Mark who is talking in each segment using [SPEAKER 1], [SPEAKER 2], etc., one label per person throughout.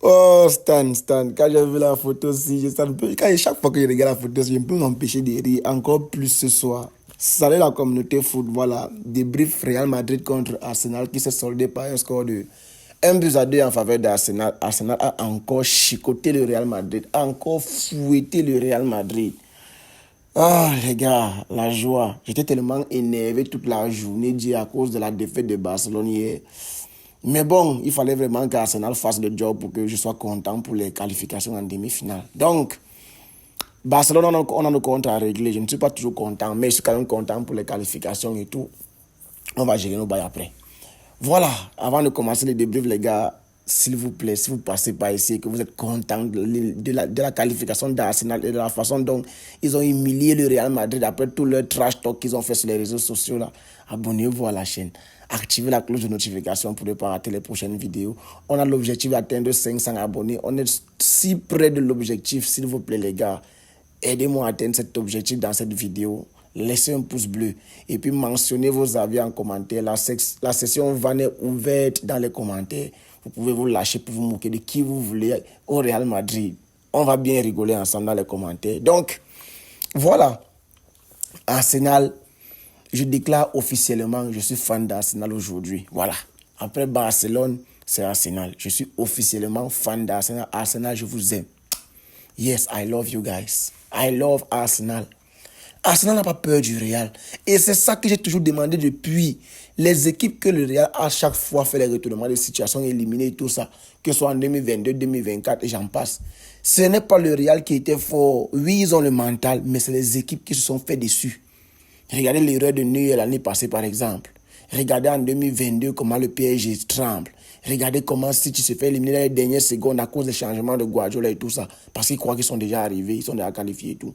[SPEAKER 1] Oh, Stan, quand j'ai vu la photo aussi, chaque fois que je regarde la photo, je ne peux m'empêcher de rire encore plus ce soir. Salut la communauté foot, voilà, débrief Real Madrid contre Arsenal qui s'est soldé par un score de 1-2 en faveur d'Arsenal. Arsenal a encore chicoté le Real Madrid, a encore fouetté le Real Madrid. Ah les gars, la joie. J'étais tellement énervé toute la journée d'hier à cause de la défaite de Barcelone hier. Mais bon, il fallait vraiment qu'Arsenal fasse le job pour que je sois content pour les qualifications en demi-finale. Donc, Barcelone, on a nos comptes à régler. Je ne suis pas toujours content, mais je suis quand même content pour les qualifications et tout. On va gérer nos bails après. Voilà, avant de commencer le débrief, les gars, s'il vous plaît, si vous passez par ici et que vous êtes content de la qualification d'Arsenal et de la façon dont ils ont humilié le Real Madrid après tout leur trash talk qu'ils ont fait sur les réseaux sociaux, là, abonnez-vous à la chaîne. Activez la cloche de notification pour ne pas rater les prochaines vidéos. On a l'objectif d'atteindre 500 abonnés. On est si près de l'objectif, s'il vous plaît, les gars. Aidez-moi à atteindre cet objectif dans cette vidéo. Laissez un pouce bleu et puis mentionnez vos avis en commentaire. La session van est ouverte dans les commentaires. Vous pouvez vous lâcher pour vous moquer de qui vous voulez au Real Madrid. On va bien rigoler ensemble dans les commentaires. Donc, voilà. Arsenal, je déclare officiellement que je suis fan d'Arsenal aujourd'hui. Voilà. Après Barcelone, c'est Arsenal. Je suis officiellement fan d'Arsenal. Arsenal, je vous aime. Yes, I love you guys. I love Arsenal. Arsenal n'a pas peur du Real. Et c'est ça que j'ai toujours demandé depuis. Les équipes que le Real a chaque fois fait les retournements de situation, éliminés et tout ça, que ce soit en 2022, 2024 et j'en passe. Ce n'est pas le Real qui était fort. Oui, ils ont le mental, mais c'est les équipes qui se sont fait dessus. Regardez l'erreur de Neuer l'année passée par exemple. Regardez en 2022 comment le PSG tremble. Regardez comment City se fait éliminer dans les dernières secondes à cause des changements de Guardiola et tout ça. Parce qu'ils croient qu'ils sont déjà arrivés, ils sont déjà qualifiés et tout.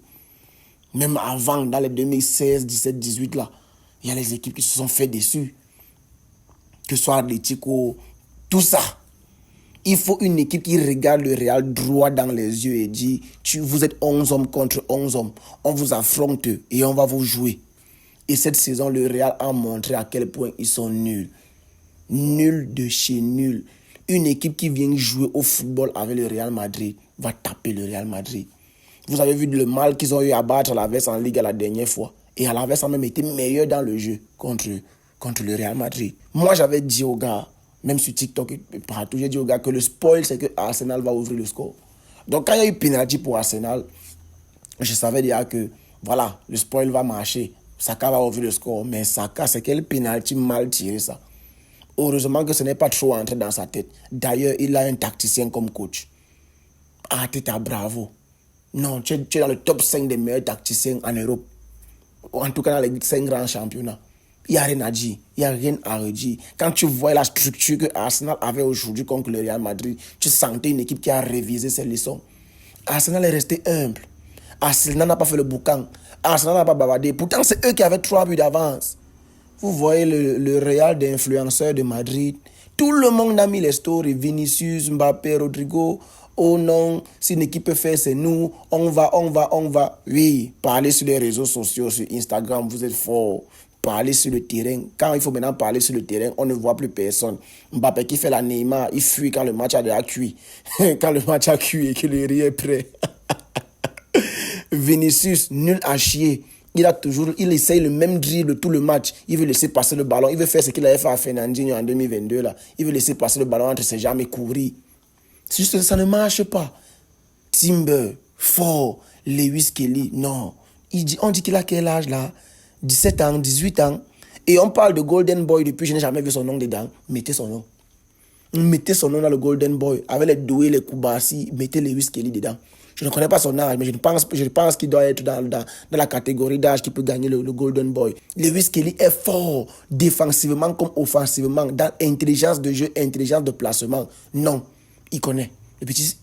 [SPEAKER 1] Même avant, dans les 2016, 17, 18 là, il y a les équipes qui se sont fait dessus. Que ce soit Atlético, tout ça. Il faut une équipe qui regarde le Real droit dans les yeux et dit, vous êtes 11 hommes contre 11 hommes. On vous affronte et on va vous jouer. Et cette saison, le Real a montré à quel point ils sont nuls. Nuls de chez nuls. Une équipe qui vient jouer au football avec le Real Madrid va taper le Real Madrid. Vous avez vu le mal qu'ils ont eu à battre l'Aves en Ligue la dernière fois. Et l'Aves a même été meilleur dans le jeu contre le Real Madrid. Moi, j'avais dit aux gars, même sur TikTok et partout, j'ai dit aux gars que le spoil, c'est que Arsenal va ouvrir le score. Donc, quand il y a eu penalty pour Arsenal, je savais déjà que, voilà, le spoil va marcher. Saka va ouvrir le score. Mais Saka, c'est quel penalty mal tiré, ça. Heureusement que ce n'est pas trop entré dans sa tête. D'ailleurs, il a un tacticien comme coach. Arteta, bravo. Non, tu es dans le top 5 des meilleurs tacticiens en Europe. En tout cas, dans les 5 grands championnats. Il n'y a rien à dire. Il n'y a rien à redire. Quand tu vois la structure que Arsenal avait aujourd'hui contre le Real Madrid, tu sentais une équipe qui a révisé ses leçons. Arsenal est resté humble. Arsenal n'a pas fait le boucan. Arsenal n'a pas bavardé. Pourtant, c'est eux qui avaient 3 buts d'avance. Vous voyez le Real des influenceurs de Madrid. Tout le monde a mis les stories. Vinicius, Mbappé, Rodrigo. Oh non, si une équipe peut faire, c'est nous. On va. Oui, parlez sur les réseaux sociaux, sur Instagram, vous êtes fort. Parlez sur le terrain. Quand il faut maintenant parler sur le terrain, on ne voit plus personne. Mbappé qui fait la Neymar, il fuit quand le match a déjà cuit. Quand le match a cuit et que le riz est prêt. Vinicius, nul à chier. Il essaye le même dribble tout le match. Il veut laisser passer le ballon. Il veut faire ce qu'il avait fait à Fernandinho en 2022. Là. Il veut laisser passer le ballon entre ses jambes et courir. C'est juste que ça ne marche pas. Timber, fort, Lewis Kelly, non. On dit qu'il a quel âge là? 17 ans, 18 ans. Et on parle de Golden Boy depuis, je n'ai jamais vu son nom dedans. Mettez son nom. Mettez son nom dans le Golden Boy. Avec les Doué, les Koubassi, mettez Lewis Kelly dedans. Je ne connais pas son âge, mais je pense qu'il doit être dans la catégorie d'âge qui peut gagner le Golden Boy. Lewis Kelly est fort, défensivement comme offensivement, dans intelligence de jeu, intelligence de placement. Non, il connaît.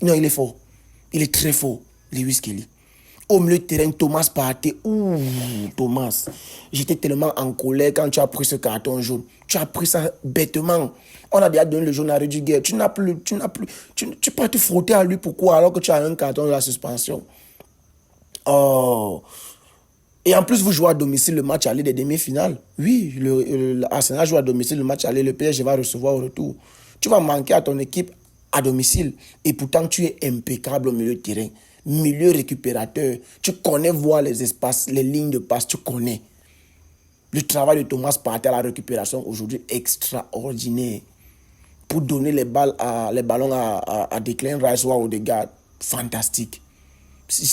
[SPEAKER 1] Non, il est fort. Il est très fort, Lewis Kelly. Au milieu de terrain, Thomas Partey. Ouh, Thomas. J'étais tellement en colère quand tu as pris ce carton jaune. Tu as pris ça bêtement. On a déjà donné le jaune à Rudiger. Tu peux te frotter à lui. Pourquoi? Alors que tu as un carton de la suspension. Oh. Et en plus, vous jouez à domicile le match aller des demi-finales. Oui, Arsenal joue à domicile le match aller. Le PSG va recevoir au retour. Tu vas manquer à ton équipe à domicile. Et pourtant, tu es impeccable au milieu de terrain. Milieu récupérateur. Tu connais voir les espaces, les lignes de passe, tu connais. Le travail de Thomas Partey à la récupération aujourd'hui extraordinaire. Pour donner les ballons à Declan Rice ou à Odegaard, fantastique.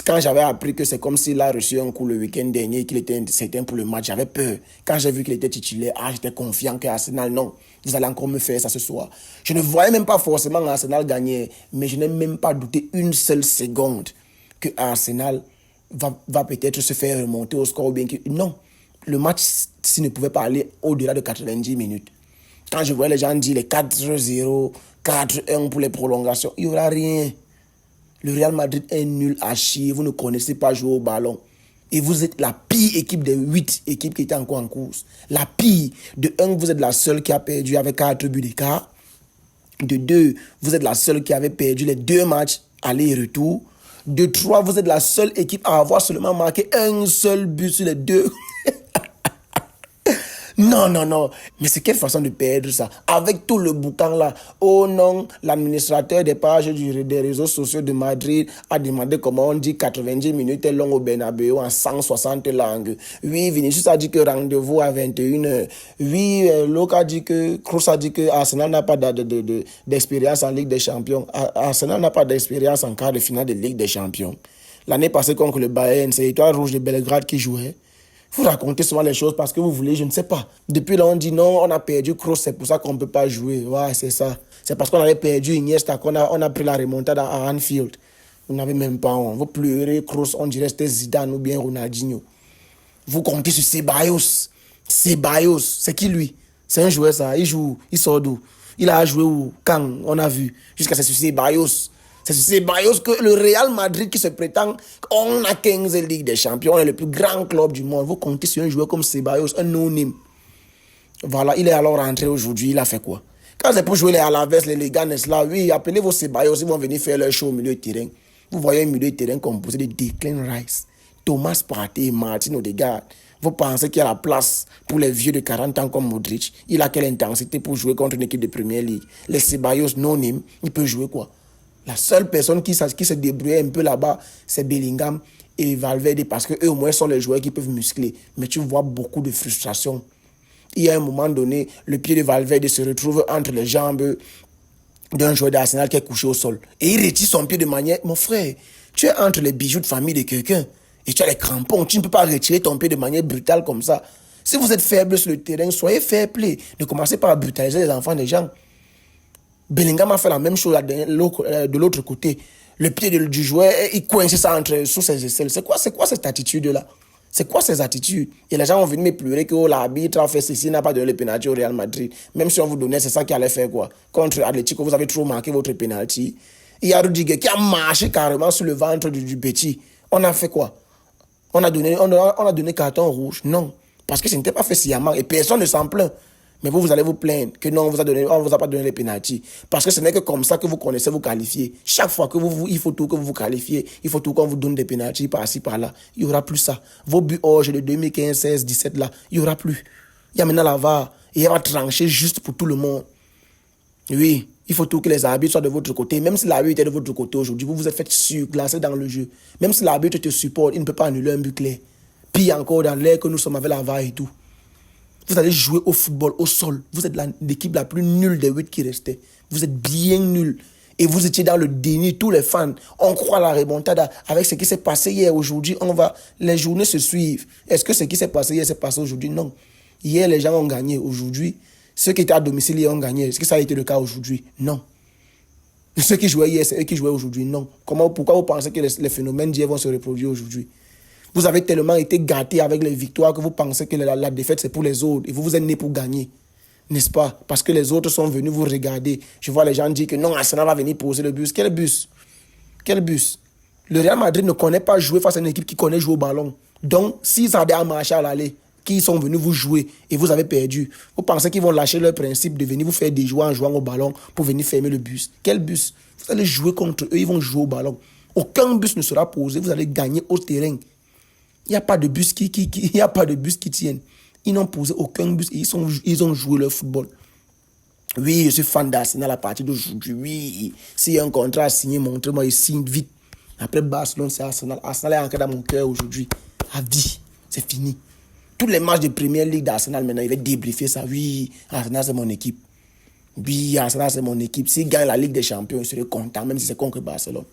[SPEAKER 1] Quand j'avais appris que c'est comme s'il a reçu un coup le week-end dernier, qu'il était certain pour le match, j'avais peur. Quand j'ai vu qu'il était titulaire, j'étais confiant que Arsenal, non, vous allez encore me faire ça ce soir. Je ne voyais même pas forcément Arsenal gagner, mais je n'ai même pas douté une seule seconde que Arsenal va peut-être se faire remonter au score ou bien que... Non, le match, s'il ne pouvait pas aller au-delà de 90 minutes. Quand je voyais les gens dire les 4-0, 4-1 pour les prolongations, il n'y aura rien. Le Real Madrid est nul à chier. Vous ne connaissez pas jouer au ballon. Et vous êtes la pire équipe des 8 équipes qui étaient encore en course. La pire. De 1, vous êtes la seule qui a perdu avec 4 buts d'écart. De 2, vous êtes la seule qui avait perdu les 2 matchs aller et retour. De 3, vous êtes la seule équipe à avoir seulement marqué un seul but sur les 2. Non, non, non. Mais c'est quelle façon de perdre ça? Avec tout le boucan là. Oh non, l'administrateur des pages des réseaux sociaux de Madrid a demandé comment on dit 90 minutes long au Bernabéu en 160 langues. Oui, Vinicius a dit que rendez-vous à 21h. Oui, Luka a dit que, Kroos a dit que Arsenal n'a pas d'expérience en Ligue des Champions. Arsenal n'a pas d'expérience en quart de finale de Ligue des Champions. L'année passée contre le Bayern, c'est l'Étoile Rouge de Belgrade qui jouait. Vous racontez souvent les choses parce que vous voulez, je ne sais pas. Depuis là, on dit non, on a perdu Kroos, c'est pour ça qu'on ne peut pas jouer. Ouais, c'est ça. C'est parce qu'on avait perdu Iniesta qu'on a pris la remontada à Anfield. Vous n'avez même pas honte. Vous pleurez Kroos, on dirait que c'était Zidane ou bien Ronaldinho. Vous comptez sur Ceballos. Ceballos, c'est qui lui? C'est un joueur ça, il joue, il sort d'où? Il a joué où? Quand? On a vu. Jusqu'à ce Ceballos. C'est Ceballos que le Real Madrid qui se prétend on a 15 Ligue des Champions, on est le plus grand club du monde. Vous comptez sur un joueur comme Ceballos, un no-name. Voilà, il est alors rentré aujourd'hui, il a fait quoi? Quand c'est pour jouer les Alaves, les Leganes là, oui, appelez vos Ceballos, ils vont venir faire leur show au milieu de terrain. Vous voyez un milieu de terrain composé de Declan Rice, Thomas Partey et Martin Odegaard. Vous pensez qu'il y a la place pour les vieux de 40 ans comme Modric? Il a quelle intensité pour jouer contre une équipe de Premier League? Les Ceballos no-name, il peut jouer quoi? La seule personne qui se débrouille un peu là-bas, c'est Bellingham et Valverde parce qu'eux au moins sont les joueurs qui peuvent muscler. Mais tu vois beaucoup de frustration. Il y a un moment donné, le pied de Valverde se retrouve entre les jambes d'un joueur d'Arsenal qui est couché au sol. Et il retire son pied de manière... Mon frère, tu es entre les bijoux de famille de quelqu'un et tu as les crampons. Tu ne peux pas retirer ton pied de manière brutale comme ça. Si vous êtes faible sur le terrain, soyez fair play. Ne commencez pas à brutaliser les enfants des gens. Bellingham a fait la même chose de l'autre côté. Le pied du joueur, il coince ça sous ses aisselles. C'est quoi cette attitude-là? C'est quoi ces attitudes? Et les gens vont venir me pleurer que l'arbitre a fait ceci, n'a pas donné le pénalty au Real Madrid. Même si on vous donnait, c'est ça qui allait faire quoi? Contre Atlético, vous avez trop marqué votre pénalty. Il y a Rudiger qui a marché carrément sur le ventre du petit. On a fait quoi? On a donné carton rouge? Non. Parce que ce n'était pas fait sciemment et personne ne s'en plaint. Mais vous allez vous plaindre que non, on ne vous a pas donné les pénaltys. Parce que ce n'est que comme ça que vous connaissez vous qualifier. Chaque fois que il faut tout que vous vous qualifiez, il faut tout qu'on vous donne des pénaltys par-ci, par-là. Il n'y aura plus ça. Vos buts hors de 2015, 16, 17 là, il n'y aura plus. Il y a maintenant la VAR et elle va trancher juste pour tout le monde. Oui, il faut tout que les arbitres soient de votre côté. Même si l'arbitre est de votre côté aujourd'hui, vous vous êtes fait surclasser dans le jeu. Même si l'arbitre te supporte, il ne peut pas annuler un but clair. Pire encore dans l'air que nous sommes avec la VAR et tout. Vous allez jouer au football, au sol. Vous êtes l'équipe la plus nulle des 8 qui restaient. Vous êtes bien nuls. Et vous étiez dans le déni, tous les fans. On croit à la remontada. Avec ce qui s'est passé hier, aujourd'hui, les journées se suivent. Est-ce que ce qui s'est passé hier s'est passé aujourd'hui? Non. Hier, les gens ont gagné. Aujourd'hui, ceux qui étaient à domicile hier ont gagné. Est-ce que ça a été le cas aujourd'hui? Non. Ceux qui jouaient hier, c'est eux qui jouaient aujourd'hui? Non. Pourquoi vous pensez que les phénomènes d'hier vont se reproduire aujourd'hui? Vous avez tellement été gâtés avec les victoires que vous pensez que la défaite, c'est pour les autres. Et vous êtes nés pour gagner. N'est-ce pas? Parce que les autres sont venus vous regarder. Je vois les gens dire que non, Arsenal va venir poser le bus. Quel bus? Quel bus? Le Real Madrid ne connaît pas jouer face à une équipe qui connaît jouer au ballon. Donc, s'ils avaient à marcher à l'aller, qui sont venus vous jouer et vous avez perdu, vous pensez qu'ils vont lâcher leur principe de venir vous faire des joueurs en jouant au ballon pour venir fermer le bus? Quel bus? Vous allez jouer contre eux, ils vont jouer au ballon. Aucun bus ne sera posé, vous allez gagner au terrain. Il n'y a pas de bus qui tiennent. Ils n'ont posé aucun bus et ils ont joué leur football. Oui, je suis fan d'Arsenal à partir d'aujourd'hui. Oui, s'il y a un contrat à signer, montrez-moi, il signe vite. Après Barcelone, c'est Arsenal. Arsenal est encore dans mon cœur aujourd'hui. À vie, c'est fini. Tous les matchs de Première Ligue d'Arsenal, maintenant, il va débriefer ça. Oui, Arsenal, c'est mon équipe. Oui, Arsenal, c'est mon équipe. S'il gagne la Ligue des Champions, je serai content, même si c'est contre Barcelone.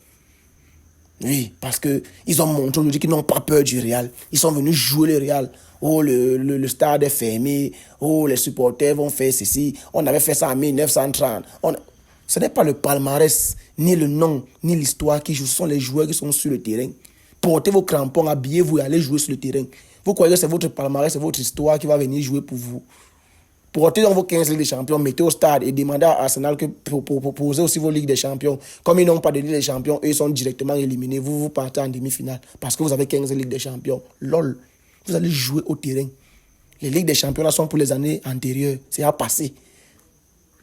[SPEAKER 1] Oui, parce qu'ils ont montré aujourd'hui qu'ils n'ont pas peur du Real. Ils sont venus jouer le Real. Oh, le stade est fermé. Oh, les supporters vont faire ceci. On avait fait ça en 1930. Ce n'est pas le palmarès, ni le nom, ni l'histoire qui joue. Ce sont les joueurs qui sont sur le terrain. Portez vos crampons, habillez-vous et allez jouer sur le terrain. Vous croyez que c'est votre palmarès, c'est votre histoire qui va venir jouer pour vous. Portez dans vos 15 Ligues des Champions, mettez au stade et demandez à Arsenal pour proposer aussi vos Ligues des Champions. Comme ils n'ont pas de Ligue des Champions, eux ils sont directement éliminés. Vous partez en demi-finale parce que vous avez 15 Ligues des Champions. LOL, vous allez jouer au terrain. Les Ligues des Champions là sont pour les années antérieures. C'est à passer.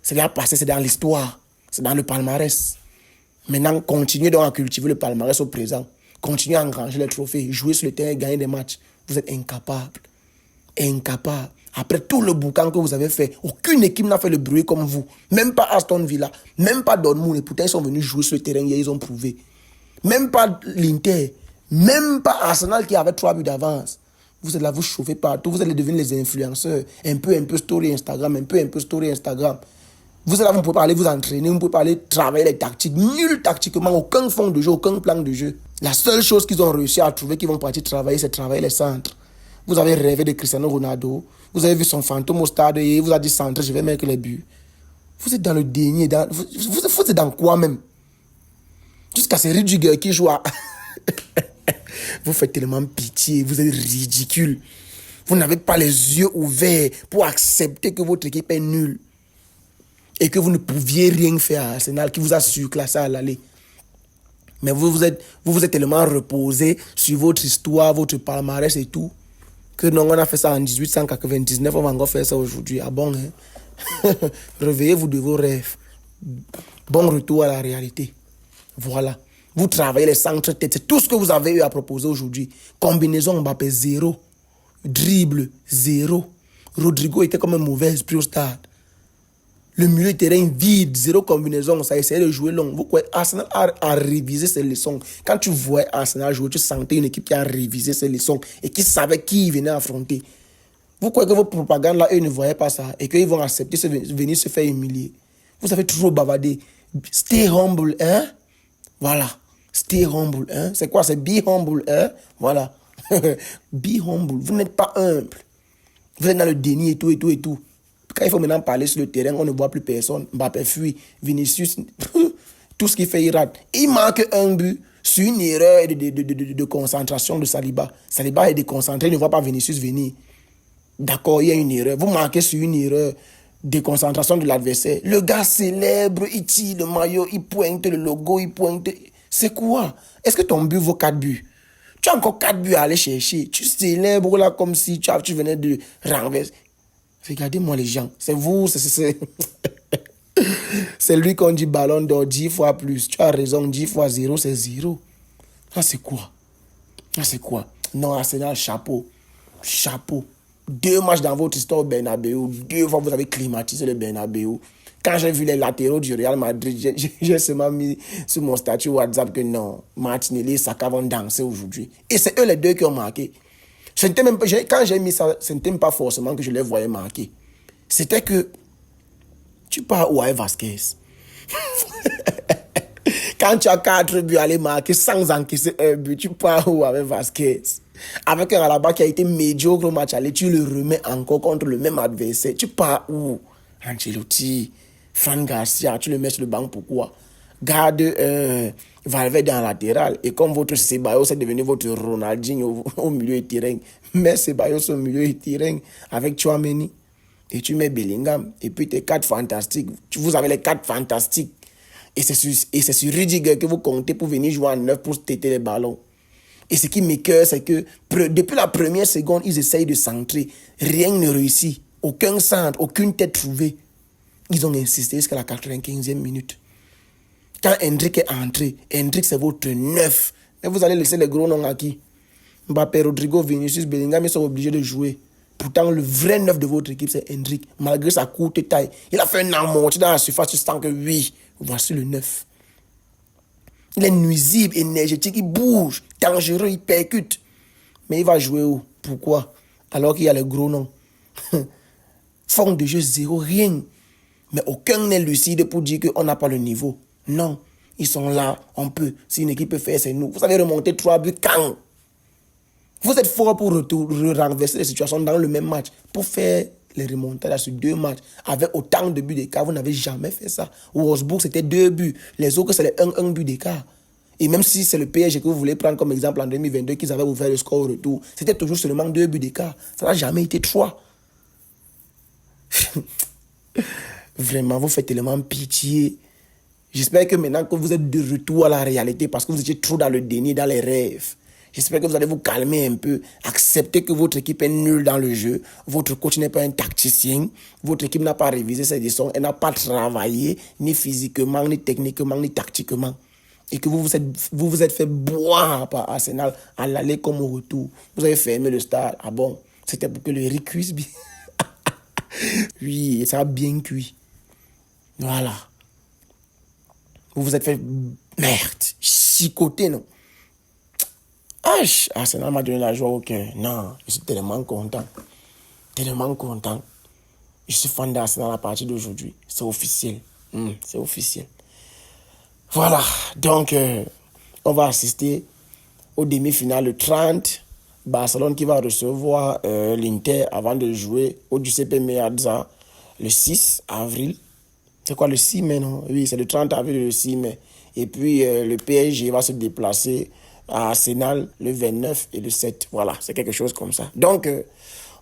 [SPEAKER 1] C'est à passer, c'est dans l'histoire. C'est dans le palmarès. Maintenant, continuez donc à cultiver le palmarès au présent. Continuez à engranger les trophées. Jouer sur le terrain et gagner des matchs. Vous êtes incapable. Incapable. Après tout le boucan que vous avez fait, aucune équipe n'a fait le bruit comme vous. Même pas Aston Villa, même pas Dortmund. Et pourtant, ils sont venus jouer sur le terrain et ils ont prouvé. Même pas l'Inter, même pas Arsenal qui avait 3 buts d'avance. Vous êtes là, vous chauffez partout. Vous allez devenir les influenceurs. Un peu story Instagram, un peu story Instagram. Vous êtes là, vous ne pouvez pas aller vous entraîner, vous ne pouvez pas aller travailler les tactiques. Nul tactiquement, aucun fond de jeu, aucun plan de jeu. La seule chose qu'ils ont réussi à trouver, qu'ils vont partir travailler, c'est travailler les centres. Vous avez rêvé de Cristiano Ronaldo. Vous avez vu son fantôme au stade et il vous a dit centre, je vais mettre les buts. Vous êtes dans le déni. Vous êtes dans quoi même? Jusqu'à ces Rudiger qui joue à... Vous faites tellement pitié. Vous êtes ridicule. Vous n'avez pas les yeux ouverts pour accepter que votre équipe est nulle. Et que vous ne pouviez rien faire à Arsenal qui vous a surclassé à l'aller. Mais vous vous êtes tellement reposé sur votre histoire, votre palmarès et tout. Que non, on a fait ça en 1899, on va encore faire ça aujourd'hui. Ah bon, hein? Réveillez-vous de vos rêves. Bon retour à la réalité. Voilà. Vous travaillez les centres têtes. C'est tout ce que vous avez eu à proposer aujourd'hui. Combinaison Mbappé, 0. Dribble, 0. Rodrigo était comme un mauvais esprit au stade. Le milieu de terrain vide, 0 combinaison, ça essayait de jouer long. Vous croyez, Arsenal a révisé ses leçons. Quand tu voyais Arsenal jouer, tu sentais une équipe qui a révisé ses leçons et qui savait qui il venait affronter. Vous croyez que vos propagandes là, eux ne voyaient pas ça et qu'ils vont accepter de venir se faire humilier. Vous avez trop bavardé. Stay humble, hein? Voilà. Stay humble, hein? C'est quoi? C'est be humble, hein? Voilà. Be humble. Vous n'êtes pas humble. Vous êtes dans le déni et tout, et tout, et tout. Quand il faut maintenant parler sur le terrain, on ne voit plus personne. Mbappé fuit. Vinicius, tout ce qu'il fait, il rate. Il manque un but sur une erreur de concentration de Saliba. Saliba est déconcentré, il ne voit pas Vinicius venir. D'accord, il y a une erreur. Vous marquez sur une erreur de concentration de l'adversaire. Le gars célèbre, il tire le maillot, il pointe le logo, il pointe... C'est quoi? Est-ce que ton but vaut 4 buts? Tu as encore 4 buts à aller chercher. Tu célèbres là comme si tu venais de renverser. Regardez-moi les gens. C'est vous, c'est lui qu'on dit ballon d'or 10 fois plus. Tu as raison, 10 fois 0, c'est 0. Ça, c'est quoi? Ça, c'est quoi? Non, Arsenal, chapeau. Chapeau. 2 matchs dans votre histoire au Bernabeu. 2 fois, vous avez climatisé le Bernabeu. Quand j'ai vu les latéraux du Real Madrid, j'ai seulement mis sur mon statut WhatsApp que non, Martinelli et Saka vont danser aujourd'hui. Et c'est eux les 2 qui ont marqué. Quand j'ai mis ça, ce n'était même pas forcément que je les voyais marquer. C'était que tu pars où avec Vasquez. Quand tu as 4 buts à aller marquer sans encaisser un but, tu pars où avec Vasquez. Avec un Alaba qui a été médiocre au match aller, tu le remets encore contre le même adversaire. Tu pars où? Ancelotti, Fran Garcia, tu le mets sur le banc, pourquoi? Garde Valverde en latéral. Et comme votre Ceballos est devenu votre Ronaldinho au milieu de terrain, mets Ceballos au milieu de terrain avec Tchouaméni. Et tu mets Bellingham. Et puis tes 4 fantastiques. Vous avez les 4 fantastiques. Et c'est sur Rudiger que vous comptez pour venir jouer en 9 pour téter les ballons. Et ce qui m'écoeure, c'est que depuis la première seconde, ils essayent de centrer. Rien ne réussit. Aucun centre, aucune tête trouvée. Ils ont insisté jusqu'à la 95e minute. Quand Hendrick est entré, Hendrick c'est votre 9. Mais vous allez laisser les gros noms à qui? Mbappé, Rodrigo, Vinicius, Bellingham, ils sont obligés de jouer. Pourtant, le vrai neuf de votre équipe, c'est Hendrick. Malgré sa courte taille, il a fait un amorti dans la surface. Tu sens que oui, voici le neuf. Il est nuisible, énergétique, il bouge, dangereux, il percute. Mais il va jouer où? Pourquoi? Alors qu'il y a les gros noms. Forme de jeu zéro, rien. Mais aucun n'est lucide pour dire qu'on n'a pas le niveau. Non, ils sont là, on peut. Si une équipe peut faire, c'est nous. Vous savez remonter 3 buts quand? Vous êtes fort pour renverser les situations dans le même match. Pour faire les remontades sur 2 matchs avec autant de buts d'écart, vous n'avez jamais fait ça. Wolfsburg, c'était 2 buts. Les autres, c'est les 1 but d'écart. Et même si c'est le PSG que vous voulez prendre comme exemple en 2022, qu'ils avaient ouvert le score au retour, c'était toujours seulement 2 buts d'écart. Ça n'a jamais été 3. Vraiment, vous faites tellement pitié. J'espère que maintenant que vous êtes de retour à la réalité, parce que vous étiez trop dans le déni, dans les rêves, j'espère que vous allez vous calmer un peu, accepter que votre équipe est nulle dans le jeu, votre coach n'est pas un tacticien, votre équipe n'a pas révisé ses leçons, elle n'a pas travaillé, ni physiquement, ni techniquement, ni tactiquement. Et que vous vous êtes fait boire par Arsenal à l'aller comme au retour. Vous avez fermé le stade. Ah bon, c'était pour que le riz cuise bien. Oui, ça a bien cuit. Voilà. Vous vous êtes fait merde, chicoter, non? Arsenal m'a donné la joie au cœur. Non, je suis tellement content. Tellement content. Je suis fan d'Arsenal à partir d'aujourd'hui. C'est officiel. C'est officiel. Voilà. Donc, on va assister aux demi-finales le 30. Barcelone qui va recevoir l'Inter avant de jouer au Giuseppe Meazza le 6 avril. C'est quoi le 6 mai, non? Oui, c'est le 30 avril et le 6 mai. Et puis, le PSG va se déplacer à Arsenal le 29 et le 7. Voilà, c'est quelque chose comme ça. Donc,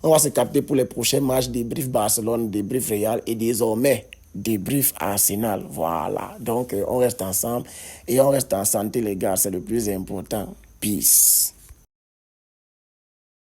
[SPEAKER 1] on va se capter pour les prochains matchs, débrief Barcelone, débrief Real et désormais, débrief Arsenal. Voilà, donc on reste ensemble et on reste en santé, les gars, c'est le plus important. Peace.